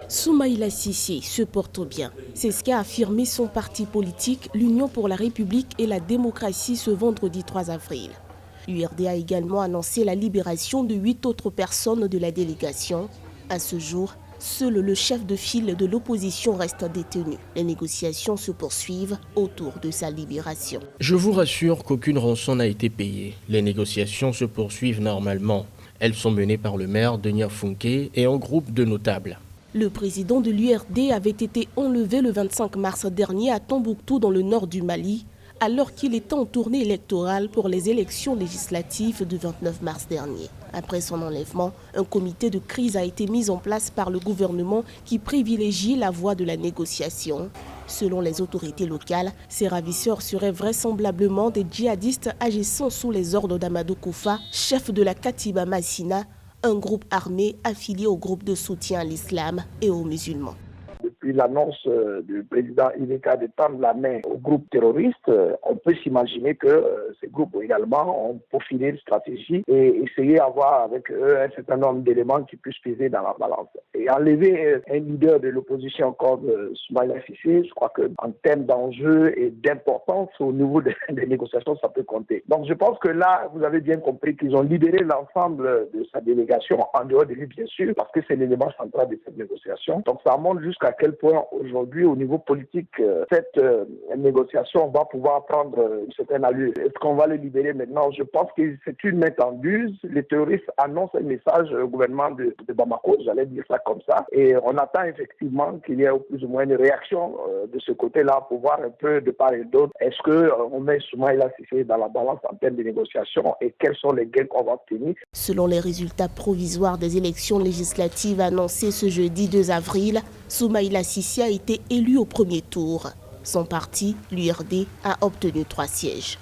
Soumaïla Cissé se porte bien. C'est ce qu'a affirmé son parti politique, l'Union pour la République et la démocratie, ce vendredi 3 avril. L'URD a également annoncé la libération de 8 autres personnes de la délégation. À ce jour, seul le chef de file de l'opposition reste détenu. Les négociations se poursuivent autour de sa libération. Je vous rassure qu'aucune rançon n'a été payée. Les négociations se poursuivent normalement. Elles sont menées par le maire Denis Funke et un groupe de notables. Le président de l'URD avait été enlevé le 25 mars dernier à Tombouctou dans le nord du Mali, alors qu'il était en tournée électorale pour les élections législatives du 29 mars dernier. Après son enlèvement, un comité de crise a été mis en place par le gouvernement qui privilégie la voie de la négociation. Selon les autorités locales, ces ravisseurs seraient vraisemblablement des djihadistes agissant sous les ordres d'Amadou Koufa, chef de la Katiba Massina, un groupe armé affilié au groupe de soutien à l'islam et aux musulmans. Depuis l'annonce du président Ibeka de tendre la main aux groupes terroristes, on peut s'imaginer que ces groupes également ont peaufiné une stratégie et essayé d'avoir avec eux un certain nombre d'éléments qui puissent peser dans la balance. Et enlever un leader de l'opposition comme Soumaïla Cissé, je crois qu'en termes d'enjeux et d'importance au niveau des négociations, ça peut compter. Donc je pense que là, vous avez bien compris qu'ils ont libéré l'ensemble de sa délégation, en dehors de lui bien sûr, parce que c'est l'élément central de cette négociation. Donc ça montre jusqu'à quel point aujourd'hui au niveau politique cette négociation va pouvoir prendre une certaine allure. Est-ce qu'on va le libérer maintenant? Je pense que c'est une main tendue. Les terroristes annoncent un message au gouvernement de Bamako, j'allais dire ça comme ça, et on attend effectivement qu'il y ait plus ou moins une réaction de ce côté-là pour voir un peu de part et d'autre. Est-ce qu'on met Soumaïla Cissé dans la balance en termes de négociation et quels sont les gains qu'on va obtenir? Selon les résultats provisoires des élections législatives annoncées ce jeudi 2 avril, Soumaïla Cissé a été élu au premier tour. Son parti, l'URD, a obtenu 3 sièges.